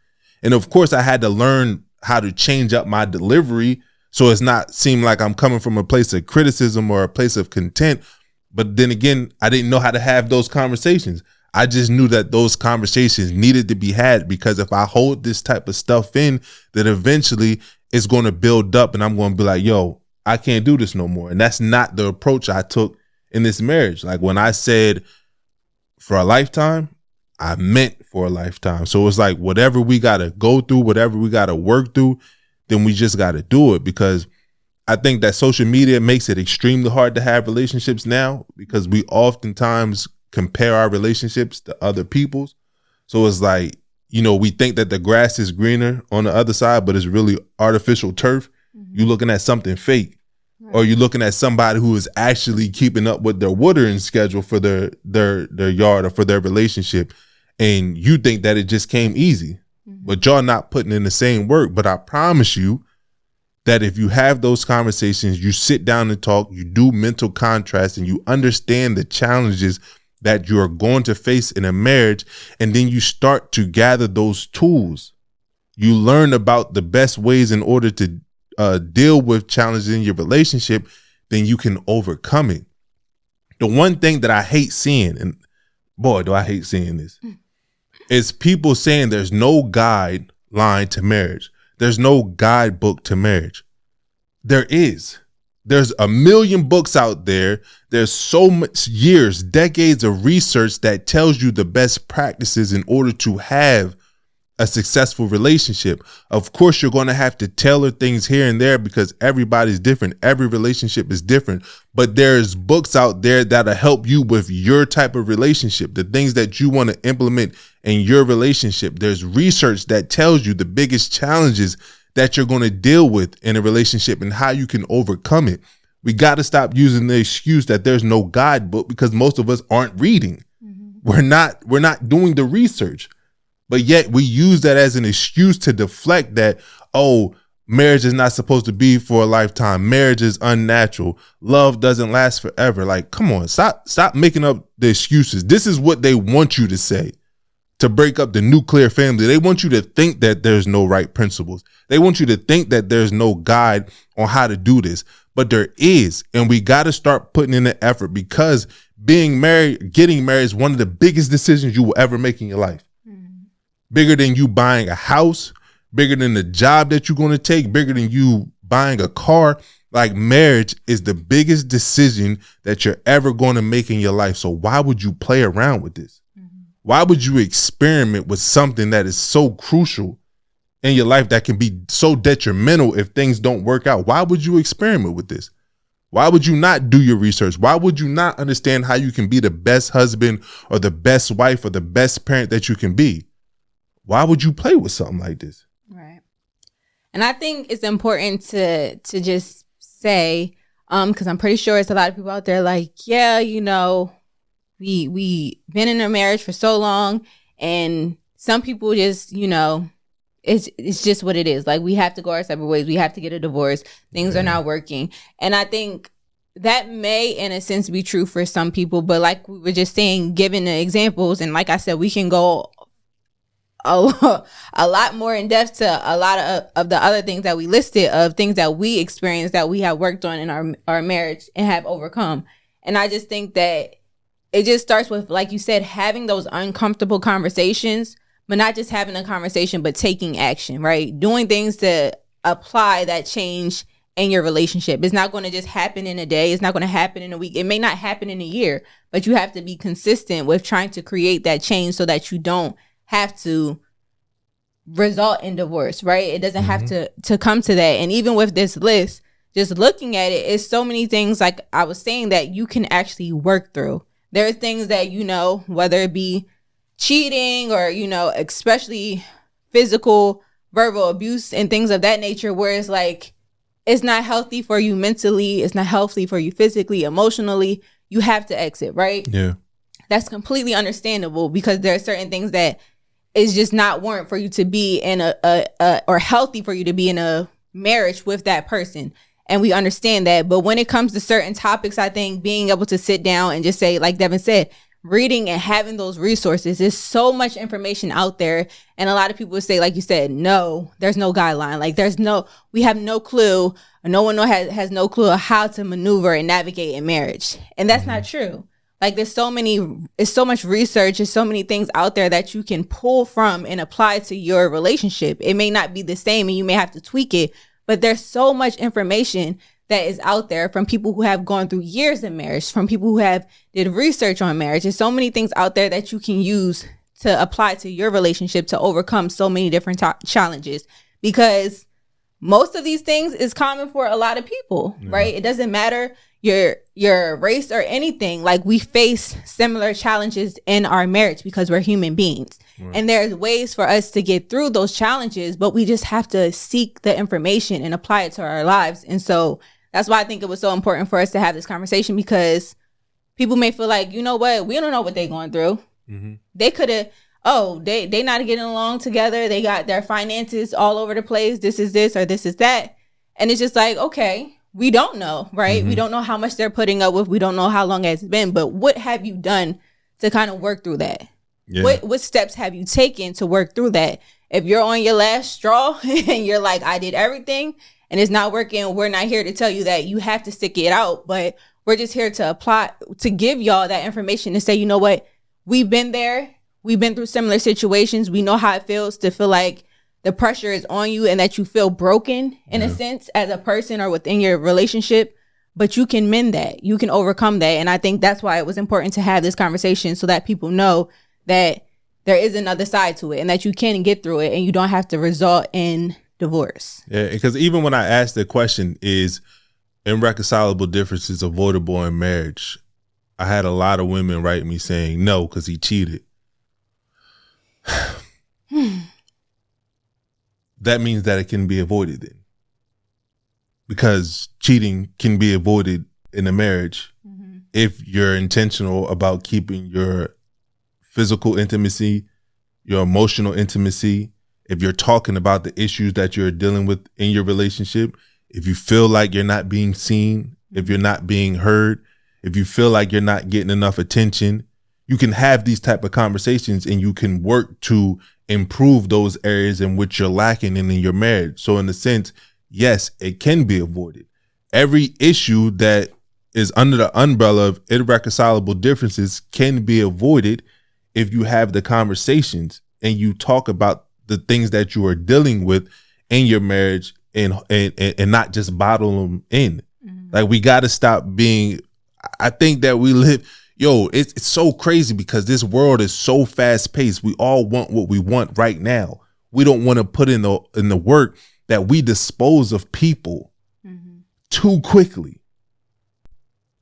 And of course, I had to learn how to change up my delivery so it's not seem like I'm coming from a place of criticism or a place of content. But then again, I didn't know how to have those conversations. I just knew that those conversations needed to be had, because if I hold this type of stuff in, then eventually it's going to build up and I'm going to be like, yo, I can't do this no more. And that's not the approach I took in this marriage. Like, when I said for a lifetime, I meant for a lifetime. So it's like, whatever we got to go through, whatever we got to work through, then we just got to do it. Because I think that social media makes it extremely hard to have relationships now, because we oftentimes compare our relationships to other people's. So it's like, you know, we think that the grass is greener on the other side, but it's really artificial turf. You're looking at something fake. Or you're looking at somebody who is actually keeping up with their watering schedule for their yard or for their relationship. And you think that it just came easy, but y'all not putting in the same work. But I promise you that if you have those conversations, you sit down and talk, you do mental contrast, and you understand the challenges that you're going to face in a marriage, and then you start to gather those tools. You learn about the best ways in order to deal with challenges in your relationship, then you can overcome it. The one thing that I hate seeing, and boy, do I hate seeing this, is people saying there's no guideline to marriage. There's no guidebook to marriage. There is. There's a million books out there. There's so much years, decades of research that tells you the best practices in order to have a successful relationship. Of course, you're going to have to tailor things here and there because everybody's different. Every relationship is different, but there's books out there that'll help you with your type of relationship, the things that you want to implement in your relationship. There's research that tells you the biggest challenges that you're going to deal with in a relationship and how you can overcome it. We got to stop using the excuse that there's no guidebook, because most of us aren't reading. We're not doing the research. But yet we use that as an excuse to deflect that, oh, Marriage is not supposed to be for a lifetime. Marriage is unnatural. Love doesn't last forever. Like, come on, stop making up the excuses. This is what they want you to say to break up the nuclear family. They want you to think that there's no right principles. They want you to think that there's no guide on how to do this, but there is. And we got to start putting in the effort, because getting married is one of the biggest decisions you will ever make in your life. Bigger than you buying a house, bigger than the job that you're going to take, bigger than you buying a car. Like, marriage is the biggest decision that you're ever going to make in your life. So why would you play around with this? Why would you experiment with something that is so crucial in your life, that can be so detrimental if things don't work out? Why would you experiment with this? Why would you not do your research? Why would you not understand how you can be the best husband or the best wife or the best parent that you can be? Why would you play with something like this? Right. And I think it's important to just say, because I'm pretty sure it's a lot of people out there like, yeah, you know, we been in a marriage for so long, and some people just, you know, it's just what it is. Like, we have to go our separate ways. We have to get a divorce. Things are not working. And I think that may, in a sense, be true for some people. But like we were just saying, given the examples, and like I said, we can go a lot more in depth to a lot of the other things that we listed, of things that we experienced, that we have worked on in our marriage and have overcome. And I just think that it just starts with, like you said, having those uncomfortable conversations, but not just having a conversation, but taking action, right? Doing things to apply that change in your relationship. It's not going to just happen in a day. It's not going to happen in a week. It may not happen in a year, but you have to be consistent with trying to create that change so that you don't have to result in divorce, right? It doesn't have to come to that. And even with this list, just looking at it, it's so many things, like I was saying, that you can actually work through. There are things that, you know, whether it be cheating or, you know, especially physical, verbal abuse and things of that nature, where it's like, it's not healthy for you mentally. It's not healthy for you physically, emotionally. You have to exit, right? Yeah. That's completely understandable, because there are certain things that is just not warrant for you to be in or healthy for you to be in a marriage with that person. And we understand that. But when it comes to certain topics, I think being able to sit down and just say, like Devin said, reading and having those resources, there's so much information out there. And a lot of people would say, like you said, no, there's no guideline. Like, we have no clue. No one has no clue of how to maneuver and navigate in marriage. And that's not true. Like, it's so much research, there's so many things out there that you can pull from and apply to your relationship. It may not be the same and you may have to tweak it, but there's so much information that is out there from people who have gone through years in marriage, from people who have did research on marriage. There's so many things out there that you can use to apply to your relationship to overcome so many different challenges, because most of these things is common for a lot of people, right? It doesn't matter your race or anything. Like, we face similar challenges in our marriage because we're human beings. Right. And there's ways for us to get through those challenges, but we just have to seek the information and apply it to our lives. And so that's why I think it was so important for us to have this conversation, because people may feel like, you know what, we don't know what they're going through. They could have, they not getting along together. They got their finances all over the place. This is this or this is that. And it's just like, okay, we don't know, right? We don't know how much they're putting up with. We don't know how long it's been, but what have you done to kind of work through that? Yeah. What steps have you taken to work through that? If you're on your last straw and you're like, I did everything and it's not working, we're not here to tell you that you have to stick it out, but we're just here to apply, to give y'all that information to say, you know what, we've been there. We've been through similar situations. We know how it feels to feel like the pressure is on you and that you feel broken in a sense as a person or within your relationship, but you can mend that. You can overcome that. And I think that's why it was important to have this conversation, so that people know that there is another side to it and that you can get through it and you don't have to result in divorce. Yeah, because even when I asked the question, is irreconcilable differences avoidable in marriage, I had a lot of women write me saying no, because he cheated. That means that it can be avoided then, because cheating can be avoided in a marriage if you're intentional about keeping your physical intimacy, your emotional intimacy, if you're talking about the issues that you're dealing with in your relationship, if you feel like you're not being seen, if you're not being heard, if you feel like you're not getting enough attention, you can have these type of conversations and you can work to improve those areas in which you're lacking in your marriage. So in a sense, yes, it can be avoided. Every issue that is under the umbrella of irreconcilable differences can be avoided if you have the conversations and you talk about the things that you are dealing with in your marriage and not just bottle them in. Like, we got to stop being, I think that we live, it's so crazy because this world is so fast paced. We all want what we want right now. We don't want to put in the work that we dispose of people too quickly.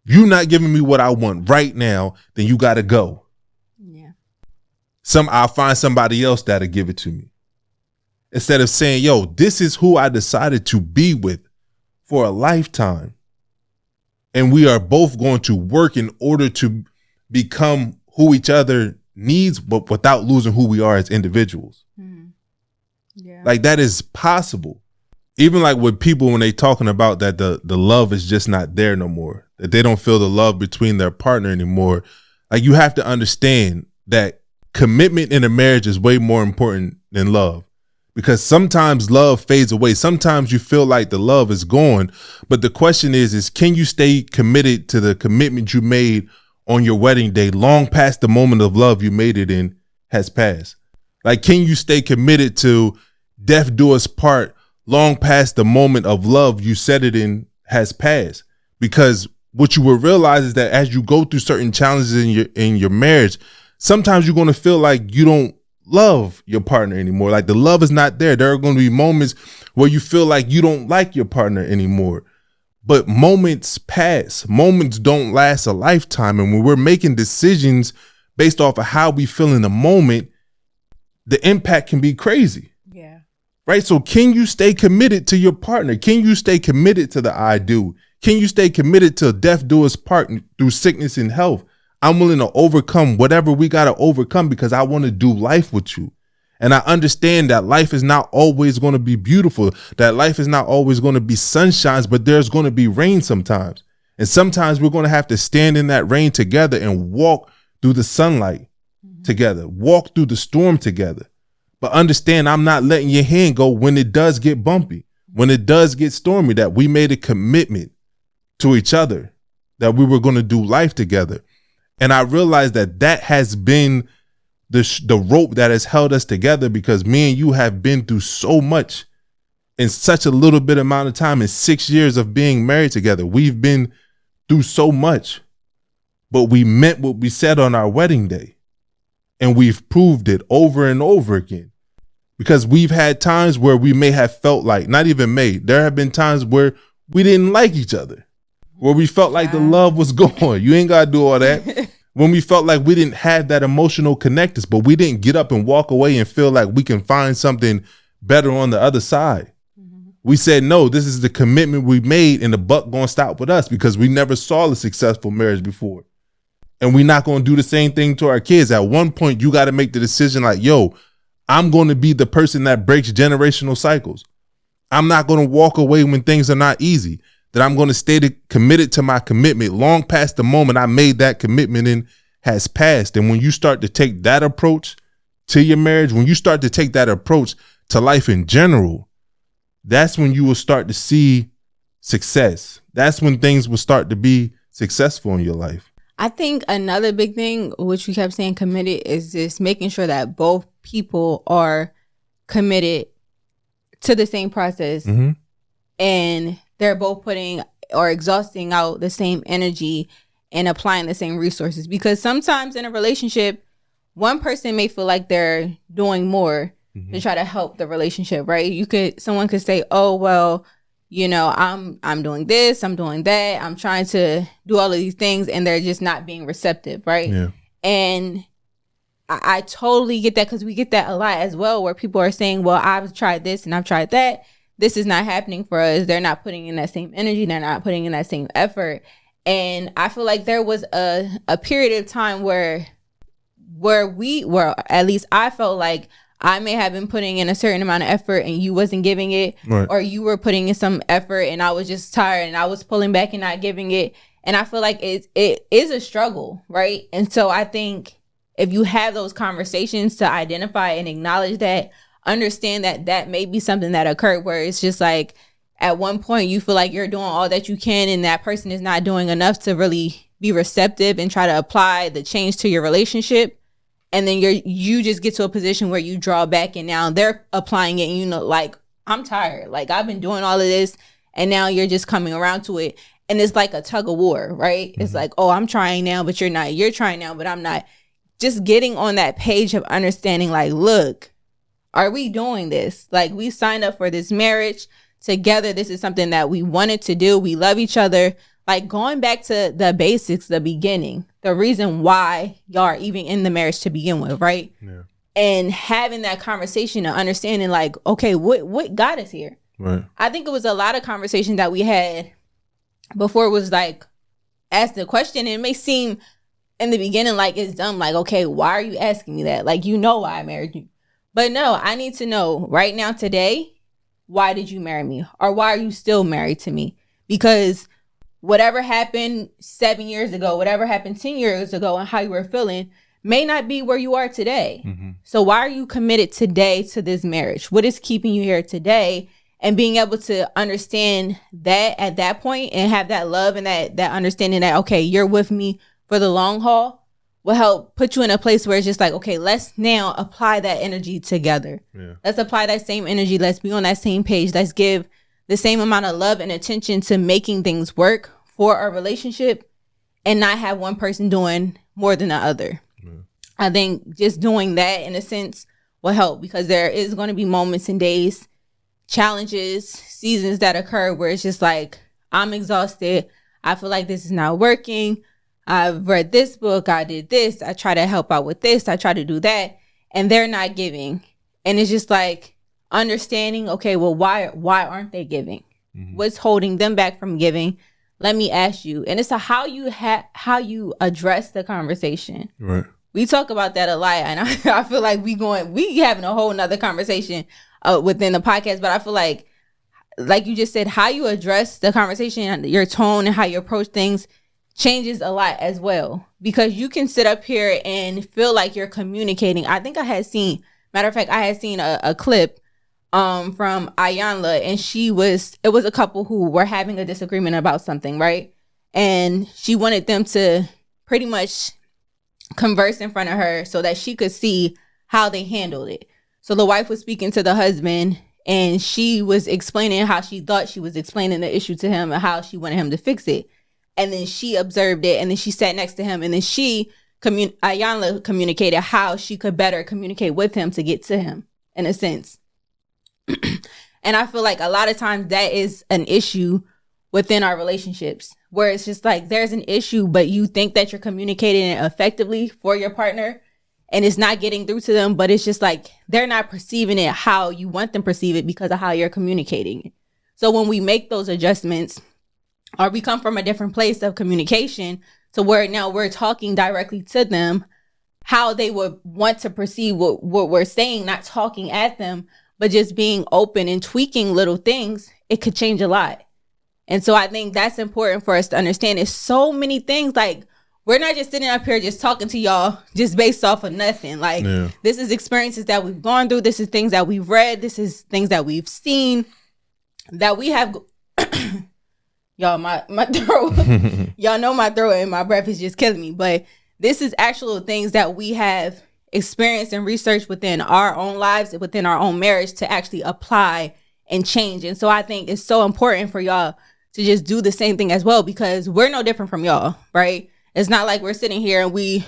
You not giving me what I want right now, then you got to go. Yeah. I'll find somebody else that'll give it to me. Instead of saying, this is who I decided to be with for a lifetime. And we are both going to work in order to become who each other needs, but without losing who we are as individuals. Yeah. Like, that is possible. Even like with people, when they talking about that the love is just not there no more, that they don't feel the love between their partner anymore. Like, you have to understand that commitment in a marriage is way more important than love. Because sometimes love fades away. Sometimes you feel like the love is gone. But the question is can you stay committed to the commitment you made on your wedding day long past the moment of love you made it in has passed? Like, can you stay committed to death do us part long past the moment of love you said it in has passed? Because what you will realize is that as you go through certain challenges in your marriage, sometimes you're going to feel like you don't love your partner anymore. Like, the love is not there. There are going to be moments where you feel like you don't like your partner anymore. But moments pass. Moments don't last a lifetime. And when we're making decisions based off of how we feel in the moment, the impact can be crazy. Yeah. Right? So can you stay committed to your partner? Can you stay committed to the I do? Can you stay committed to death do us part through sickness and health? I'm willing to overcome whatever we got to overcome because I want to do life with you. And I understand that life is not always going to be beautiful, that life is not always going to be sunshines, but there's going to be rain sometimes. And sometimes we're going to have to stand in that rain together and walk through the sunlight together, walk through the storm together. But understand, I'm not letting your hand go when it does get bumpy, when it does get stormy, that we made a commitment to each other, that we were going to do life together. And I realized that has been the rope that has held us together, because me and you have been through so much in such a little bit amount of time. In 6 years of being married together, we've been through so much, but we meant what we said on our wedding day. And we've proved it over and over again, because we've had times where we may have felt like, not even there have been times where we didn't like each other, where we felt like the love was gone. You ain't got to do all that. When we felt like we didn't have that emotional connectors, but we didn't get up and walk away and feel like we can find something better on the other side. Mm-hmm. We said, no, this is the commitment we made, and the buck going to stop with us, because we never saw a successful marriage before. And we're not going to do the same thing to our kids. At one point, you got to make the decision like, I'm going to be the person that breaks generational cycles. I'm not going to walk away when things are not easy. That I'm going to stay committed to my commitment long past the moment I made that commitment in has passed. And when you start to take that approach to your marriage, when you start to take that approach to life in general, that's when you will start to see success. That's when things will start to be successful in your life. I think another big thing, which we kept saying committed, is just making sure that both people are committed to the same process. Mm-hmm. And they're both putting or exhausting out the same energy and applying the same resources. Because sometimes in a relationship, one person may feel like they're doing more to try to help the relationship, right? Someone could say, oh, well, I'm doing this, I'm doing that, I'm trying to do all of these things, and they're just not being receptive, right? Yeah. And I totally get that, because we get that a lot as well, where people are saying, well, I've tried this and I've tried that. This is not happening for us. They're not putting in that same energy. They're not putting in that same effort. And I feel like there was a period of time where at least I felt like I may have been putting in a certain amount of effort and you wasn't giving it, right. or you were putting in some effort and I was just tired and I was pulling back and not giving it. And I feel like it is a struggle, right? And so I think if you have those conversations to identify and acknowledge that, understand that that may be something that occurred where it's just like at one point you feel like you're doing all that you can and that person is not doing enough to really be receptive and try to apply the change to your relationship. And then you just get to a position where you draw back and now they're applying it and you know, like, I'm tired. Like, I've been doing all of this and now you're just coming around to it. And it's like a tug of war, right? Mm-hmm. It's like, oh, I'm trying now, but you're not. You're trying now, but I'm not. Just getting on that page of understanding, like, look, are we doing this? Like, we signed up for this marriage together. This is something that we wanted to do. We love each other. Like, going back to the basics, the beginning, the reason why y'all are even in the marriage to begin with, right? Yeah. And having that conversation and understanding, like, okay, what got us here? Right. I think it was a lot of conversations that we had before. It was like, ask the question, and it may seem in the beginning like it's dumb, like, okay, why are you asking me that? Like, you know why I married you. But no, I need to know right now, today, why did you marry me? Or why are you still married to me? Because whatever happened 7 years ago, whatever happened 10 years ago and how you were feeling may not be where you are today. Mm-hmm. So why are you committed today to this marriage? What is keeping you here today? And being able to understand that at that point and have that love and that understanding that, okay, you're with me for the long haul will help put you in a place where it's just like, okay, let's now apply that energy together. Yeah. Let's apply that same energy. Let's be on that same page. Let's give the same amount of love and attention to making things work for our relationship and not have one person doing more than the other. Yeah. I think just doing that in a sense will help, because there is going to be moments and days, challenges, seasons that occur where it's just like, I'm exhausted. I feel like this is not working. I've read this book. I did this. I try to help out with this. I try to do that. And they're not giving. And it's just like understanding, okay, well, why aren't they giving? Mm-hmm. What's holding them back from giving? Let me ask you. And it's how you address the conversation. Right. We talk about that a lot. And I feel like we having a whole nother conversation within the podcast. But I feel like you just said, how you address the conversation, your tone and how you approach things changes a lot as well, because you can sit up here and feel like you're communicating. I think I had seen a clip from Ayanla, and it was a couple who were having a disagreement about something, right? And she wanted them to pretty much converse in front of her so that she could see how they handled it. So the wife was speaking to the husband, and she was explaining how she thought she was explaining the issue to him and how she wanted him to fix it. And then she observed it, and then she sat next to him, and then Ayanla communicated how she could better communicate with him to get to him, in a sense. And I feel like a lot of times that is an issue within our relationships, where it's just like there's an issue, but you think that you're communicating it effectively for your partner, and it's not getting through to them, but it's just like they're not perceiving it how you want them to perceive it because of how you're communicating it. So when we make those adjustments, or we come from a different place of communication to where now we're talking directly to them, how they would want to perceive what we're saying, not talking at them, but just being open and tweaking little things, it could change a lot. And so I think that's important for us to understand. It's so many things. Like, we're not just sitting up here just talking to y'all just based off of nothing. Like, This is experiences that we've gone through. This is things that we've read. This is things that we've seen, that we have... Y'all, my throat, y'all know my throat and my breath is just killing me. But this is actual things that we have experienced and researched within our own lives, within our own marriage, to actually apply and change. And so I think it's so important for y'all to just do the same thing as well, because we're no different from y'all, right? It's not like we're sitting here and we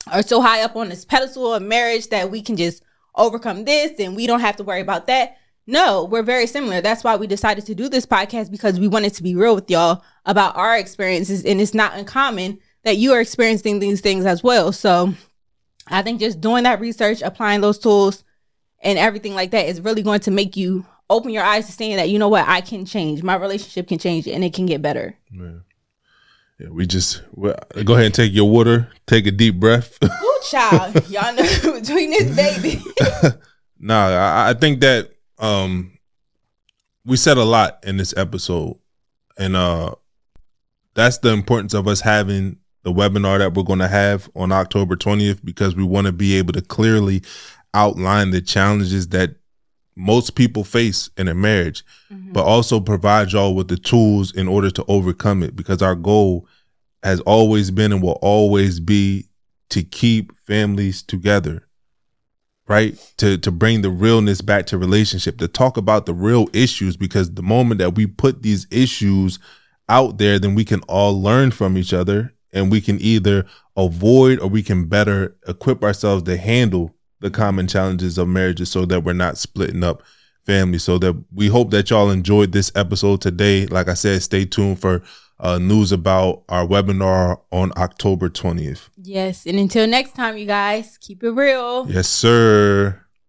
are so high up on this pedestal of marriage that we can just overcome this and we don't have to worry about that. No, we're very similar. That's why we decided to do this podcast, because we wanted to be real with y'all about our experiences. And it's not uncommon that you are experiencing these things as well. So I think just doing that research, applying those tools and everything like that is really going to make you open your eyes to saying that, you know what, I can change. My relationship can change and it can get better. Yeah, go ahead and take your water. Take a deep breath. Ooh, child, y'all know between this baby. Nah, I think that we said a lot in this episode, and that's the importance of us having the webinar that we're going to have on October 20th, because we want to be able to clearly outline the challenges that most people face in a marriage, but also provide y'all with the tools in order to overcome it, because our goal has always been and will always be to keep families together, right? To bring the realness back to relationship, to talk about the real issues, because the moment that we put these issues out there, then we can all learn from each other, and we can either avoid or we can better equip ourselves to handle the common challenges of marriages, so that we're not splitting up families. So that we hope that y'all enjoyed this episode today. Like I said, stay tuned for news about our webinar on October 20th. Yes. And until next time, you guys, keep it real. Yes, sir.